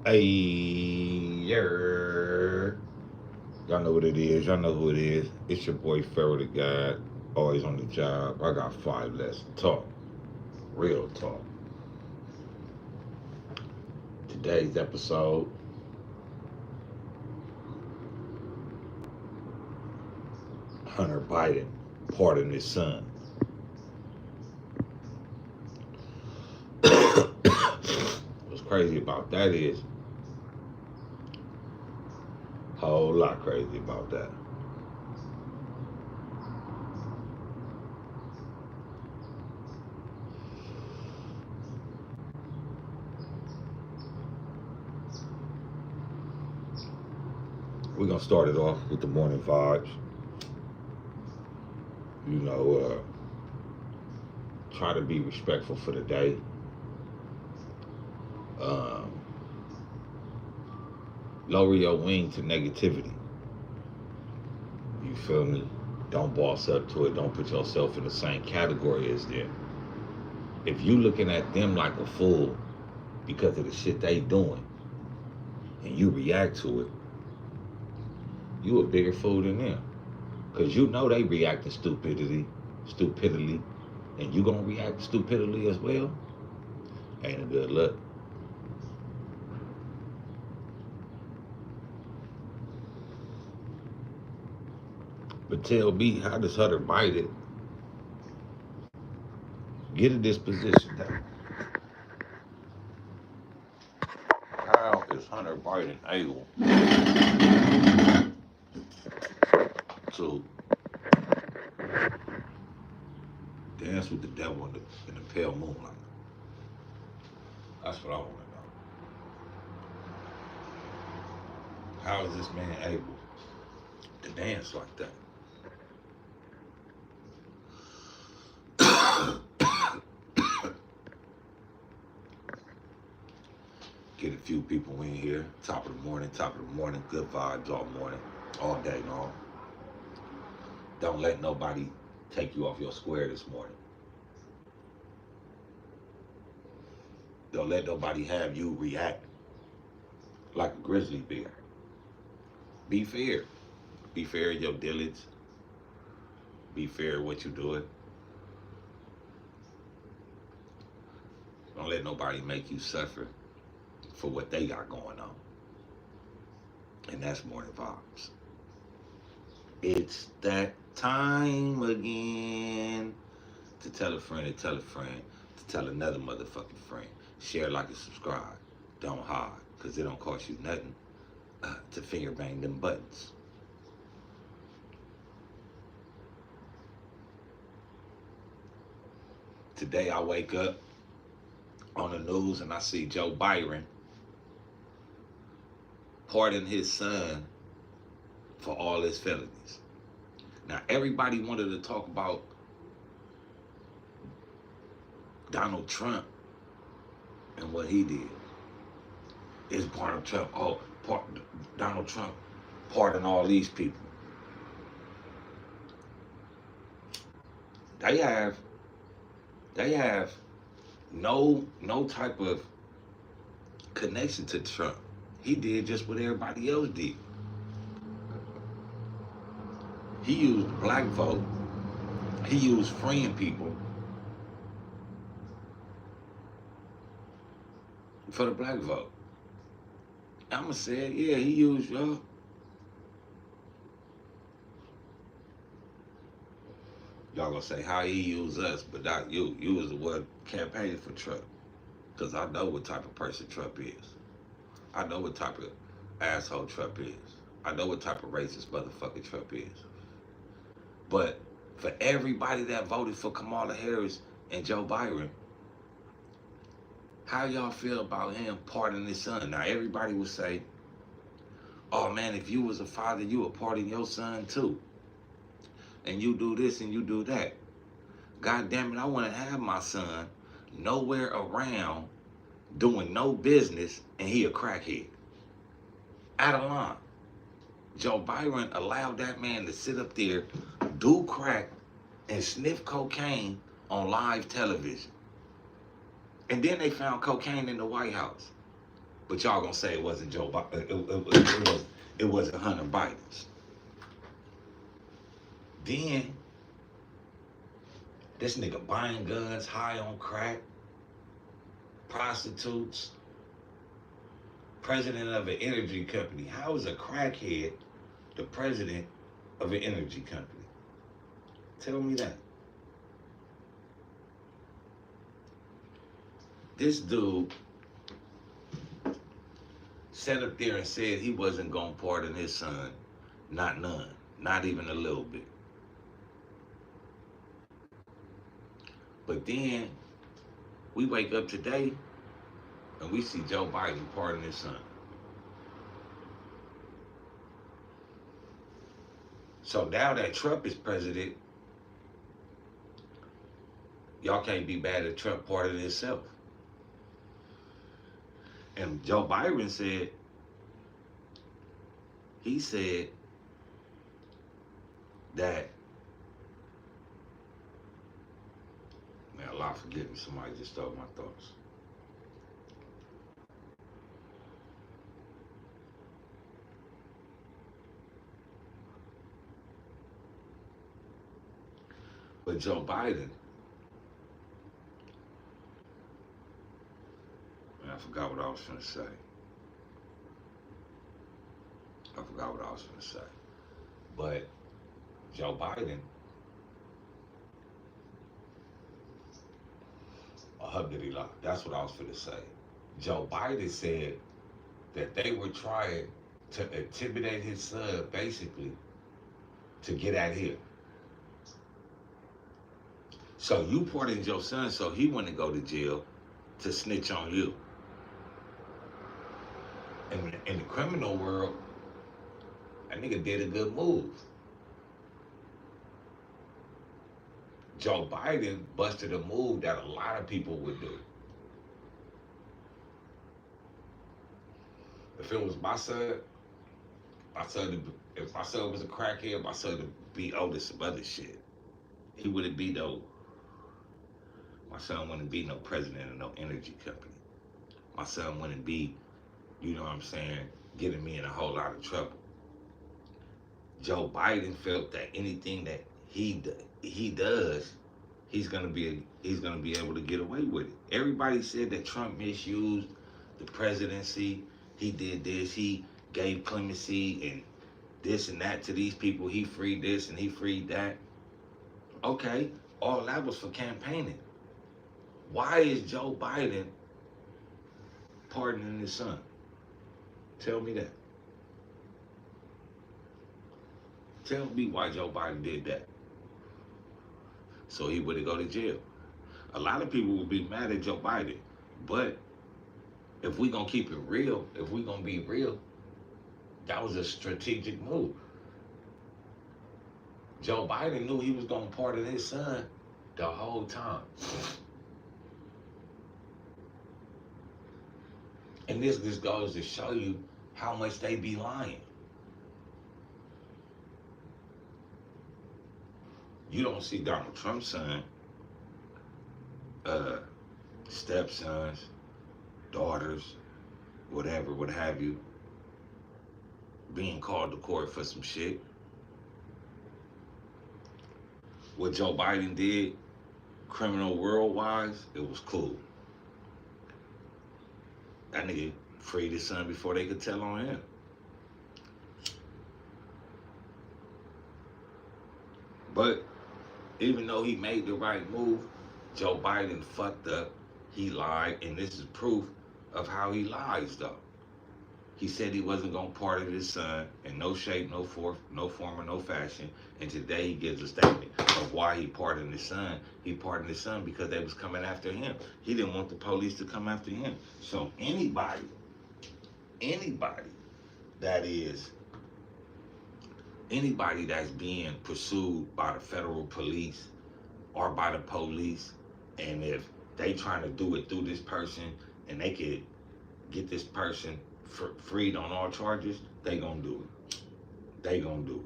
Hey, yeah. Y'all know what it is. Y'all know who it is. It's your boy Pharaoh the God. Always on the job. I got 5 less to talk. Real talk. Today's episode, Hunter Biden pardoned his son. What's crazy about that is, whole lot crazy about that. We're gonna start it off with the morning vibes. You know, try to be respectful for the day. Um, Lower your wing to negativity. You feel me? Don't boss up to it. Don't put yourself in the same category as them. If you looking at them like a fool because of the shit they doing and you react to it, you a bigger fool than them. Cause you know they react to stupidity, and you gonna react stupidly as well. Ain't a good look. But tell me, how does Hunter Biden get in this position? How is Hunter Biden able to dance with the devil in the pale moonlight? That's what I want to know. How is this man able to dance like that? Get a few people in here. Top of the morning, top of the morning. Good vibes all morning, all day long. Don't let nobody take you off your square this morning. Don't let nobody have you react like a grizzly bear. Be fair. Be fair in your dealings. Be fair in what you're doing. Don't let nobody make you suffer for what they got going on. And that's morning vibes. It's that time again to tell a friend to tell a friend to tell another motherfucking friend. Share, like, and subscribe. Don't hide, because it don't cost you nothing to finger bang them buttons. Today I wake up on the news and I see Joe Biden pardon his son for all his felonies. Now, everybody wanted to talk about Donald Trump and what he did. Is Donald Trump, Donald Trump pardon all these people? They have no type of connection to Trump. He did just what everybody else did. He used the black vote. He used freeing people for the black vote. I'ma say it, yeah, he used y'all. Y'all gonna say how he used us, but not you. You was the one campaigning for Trump. Cause I know what type of person Trump is. I know what type of asshole Trump is. I know what type of racist motherfucker Trump is. But for everybody that voted for Kamala Harris and Joe Biden, how y'all feel about him pardoning his son? Now everybody would say, oh man, if you was a father, you would pardon your son too. And you do this and you do that. God damn it, I want to have my son nowhere around doing no business and he a crackhead. Out of line. Joe Biden allowed that man to sit up there, do crack, and sniff cocaine on live television. And then they found cocaine in the White House. But y'all gonna say it wasn't Joe Biden. It wasn't Hunter Biden's. Then this nigga buying guns, high on crack, prostitutes, president of an energy company. How is a crackhead the president of an energy company? Tell me that. This dude sat up there and said he wasn't gonna pardon his son. Not none. Not even a little bit. But then we wake up today and we see Joe Biden pardon his son. So now that Trump is president, y'all can't be mad at Trump pardoning himself. And Joe Biden said, he said that, man, Allah forgive me, somebody just stole my thoughts. But Joe Biden, man, I forgot what I was going to say. But Joe Biden, alhamdulillah, that's what I was going to say. Joe Biden said that they were trying to intimidate his son, basically, to get at him. So you pardoned your son so he wouldn't go to jail to snitch on you. And in the criminal world, that nigga did a good move. Joe Biden busted a move that a lot of people would do. If it was my son, if my son was a crackhead, my son would be owed some other shit. He wouldn't be my son wouldn't be no president of no energy company. My son wouldn't be, you know what I'm saying, getting me in a whole lot of trouble. Joe Biden felt that anything that he does, he's gonna be able to get away with it. Everybody said that Trump misused the presidency. He did this. He gave clemency and this and that to these people. He freed this and he freed that. Okay, all that was for campaigning. Why is Joe Biden pardoning his son? Tell me that. Tell me why Joe Biden did that. So he wouldn't go to jail. A lot of people would be mad at Joe Biden. But if we gonna keep it real, if we gonna be real, that was a strategic move. Joe Biden knew he was gonna pardon his son the whole time. And this just goes to show you how much they be lying. You don't see Donald Trump's son, stepsons, daughters, whatever, what have you, being called to court for some shit. What Joe Biden did, criminal world-wise, it was cool. That nigga freed his son before they could tell on him. But even though he made the right move, Joe Biden fucked up. He lied, and this is proof of how he lies, though. He said he wasn't gonna pardon his son in no shape, no form, or no fashion. And today he gives a statement of why he pardoned his son. He pardoned his son because they was coming after him. He didn't want the police to come after him. So anybody that's being pursued by the federal police or by the police, and if they trying to do it through this person and they could get this person freed on all charges, they gonna do it. They gonna do it.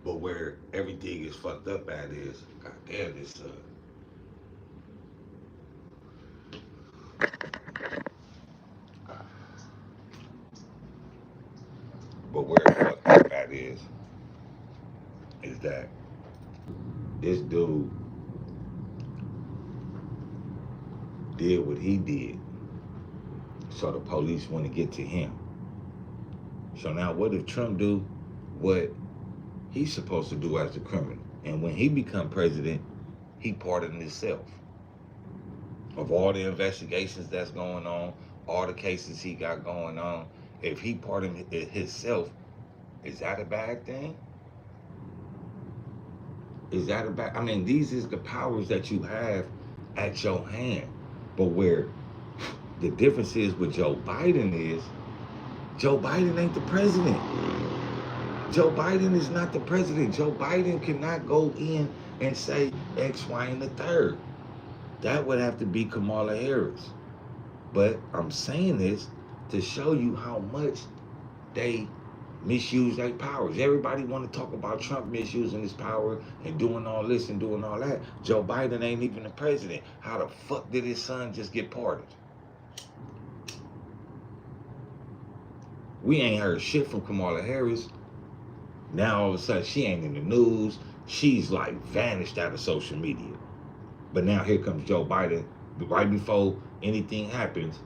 But where everything is fucked up at is, goddamn, this that this dude did what he did, so the police want to get to him. So now what if Trump do what he's supposed to do as a criminal? And when he become president, he pardoned himself of all the investigations that's going on, all the cases he got going on. If he pardoned himself, is that a bad thing? Is that a bad? I mean, these is the powers that you have at your hand. But where the difference is with Joe Biden is, Joe Biden ain't the president. Joe Biden is not the president. Joe Biden cannot go in and say X, Y, and the third. That would have to be Kamala Harris. But I'm saying this to show you how much they misuse their powers. Everybody want to talk about Trump misusing his power and doing all this and doing all that. Joe Biden ain't even the president. How the fuck did his son just get pardoned? We ain't heard shit from Kamala Harris. Now all of a sudden she ain't in the news. She's like vanished out of social media. But now here comes Joe Biden. Right before anything happens,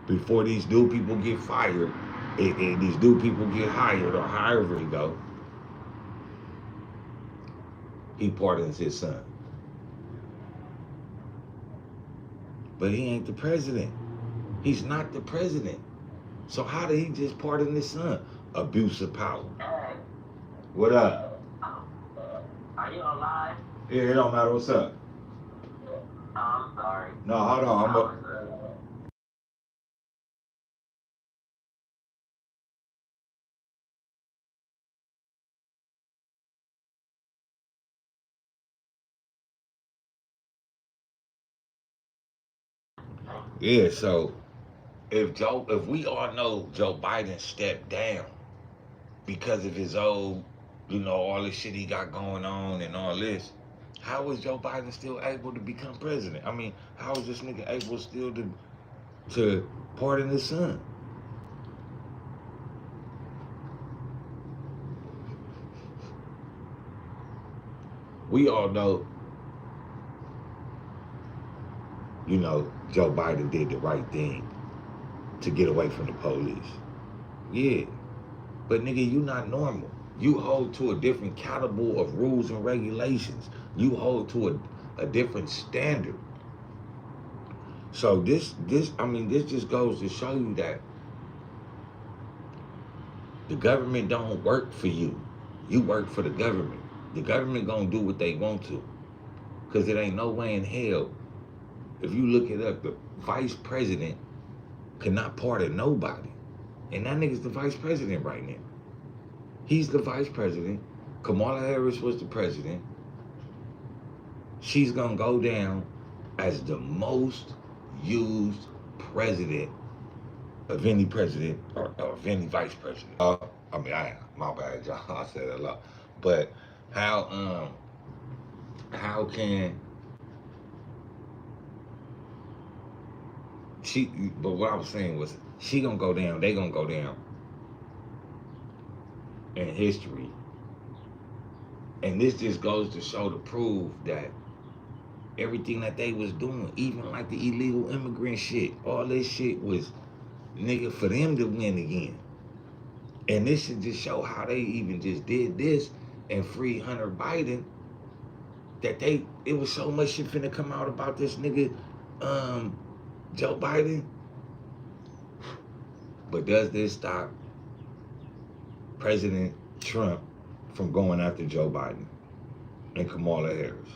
before these new people get fired, and these new people get hired, or however he go, he pardons his son. But he ain't the president. He's not the president. So how did he just pardon his son? Abuse of power. Hey. What up? Are you alive? Yeah, it don't matter. What's up? I'm sorry. No, hold on. Yeah, so if we all know Joe Biden stepped down because of his old, all this shit he got going on and all this, how is Joe Biden still able to become president? I mean, how is this nigga able still to pardon his son? We all know, Joe Biden did the right thing to get away from the police. Yeah. But nigga, you not normal. You hold to a different caliber of rules and regulations. You hold to a different standard. So this just goes to show you that the government don't work for you. You work for the government. The government gonna do what they want to. Cause it ain't no way in hell. If you look it up, the vice president cannot pardon nobody. And that nigga's the vice president right now. He's the vice president. Kamala Harris was the president. She's gonna go down as the most used president of any president or of any vice president. My bad, y'all. I said that a lot. But how can she? But what I was saying was, she gonna go down. They gonna go down in history. And this just goes to show, to prove that everything that they was doing, even like the illegal immigrant shit, all this shit was, nigga, for them to win again. And this should just show how they even just did this and free Hunter Biden, that it was so much shit finna come out about this nigga, Joe Biden. But does this stop President Trump from going after Joe Biden and Kamala Harris?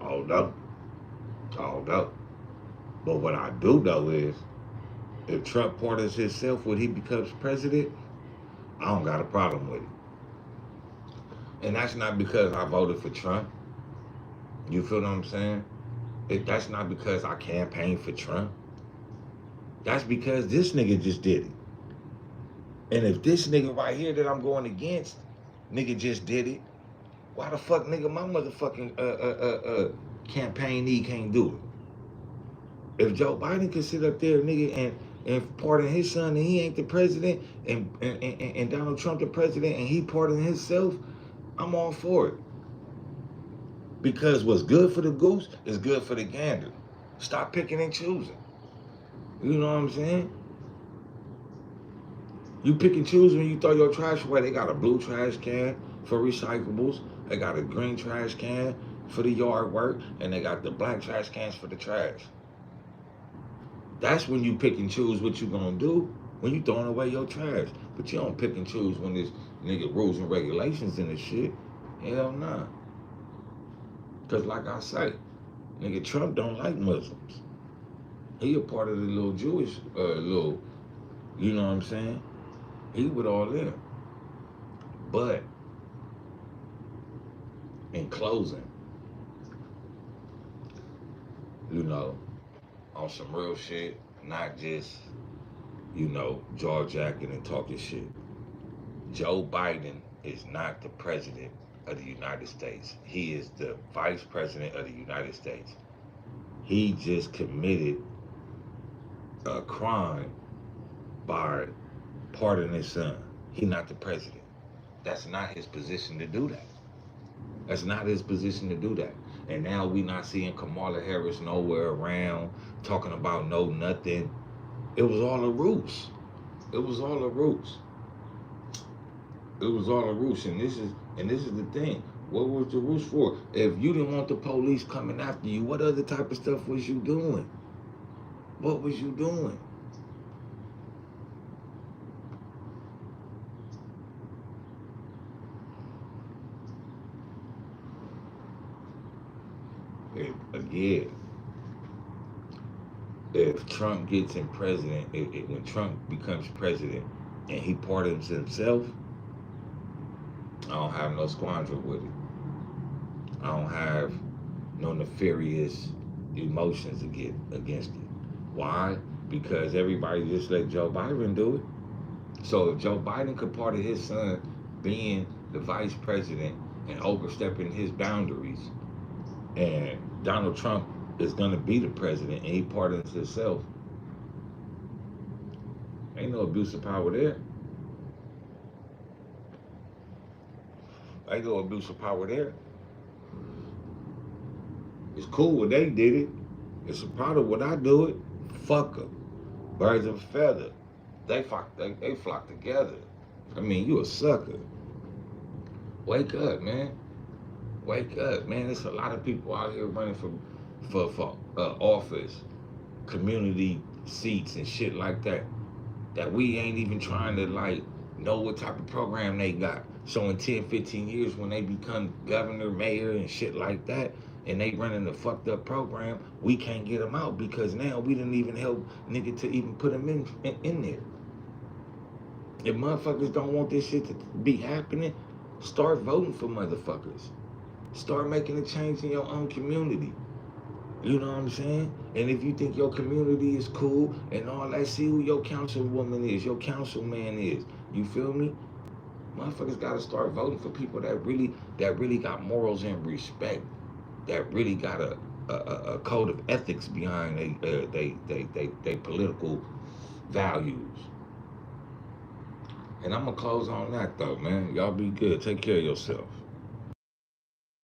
Oh no. But what I do know is, if Trump pardons himself when he becomes president, I don't got a problem with it. And that's not because I voted for Trump. You feel what I'm saying? That's not because I campaigned for Trump. That's because this nigga just did it. And if this nigga right here that I'm going against, nigga just did it, why the fuck, nigga, my motherfucking campaignee can't do it? If Joe Biden can sit up there, nigga, and pardon his son, and he ain't the president, and Donald Trump the president, and he pardon himself, I'm all for it. Because what's good for the goose is good for the gander. Stop picking and choosing. You know what I'm saying? You pick and choose when you throw your trash away. They got a blue trash can for recyclables. They got a green trash can for the yard work, and they got the black trash cans for the trash. That's when you pick and choose what you gonna do when you throwing away your trash. But you don't pick and choose when there's nigga rules and regulations in this shit. Hell nah. Cause like I say, nigga Trump don't like Muslims. He a part of the little Jewish you know what I'm saying? He with all them. But in closing, you know, on some real shit, not just, you know, jaw jacking and talking shit. Joe Biden is not the president of the United States. He is the vice president of the United States. He just committed a crime by pardoning his son. He's not the president. That's not his position to do that. That's not his position to do that. And now we not seeing Kamala Harris nowhere around talking about no nothing. It was all a ruse. It was all a ruse. It was all a ruse. And this is the thing. What was the ruse for? If you didn't want the police coming after you, what other type of stuff was you doing? What was you doing? Again, if Trump gets in president, when Trump becomes president and he pardons himself, I don't have no squandra with it. I don't have no nefarious emotions against it. Why? Because everybody just let Joe Biden do it. So if Joe Biden could pardon his son being the vice president and overstepping his boundaries, and Donald Trump is gonna be the president and he pardons himself, ain't no abuse of power there. Ain't no abuse of power there. It's cool when they did it. It's a problem when I do it. Fuck them. Birds of a feather. They flock together. I mean, you a sucker. Wake up, man. Wake up, man. There's a lot of people out here running for office, community seats and shit like that. That we ain't even trying to like know what type of program they got. So in 10, 15 years when they become governor, mayor and shit like that, and they running a fucked up program, we can't get them out because now we didn't even help nigga to even put them in there. If motherfuckers don't want this shit to be happening, start voting for motherfuckers. Start making a change in your own community. You know what I'm saying? And if you think your community is cool and all that, see who your councilwoman is, your councilman is. You feel me? Motherfuckers gotta start voting for people that really got morals and respect, that really got a code of ethics behind they political values. And I'm gonna close on that though, man. Y'all be good. Take care of yourself.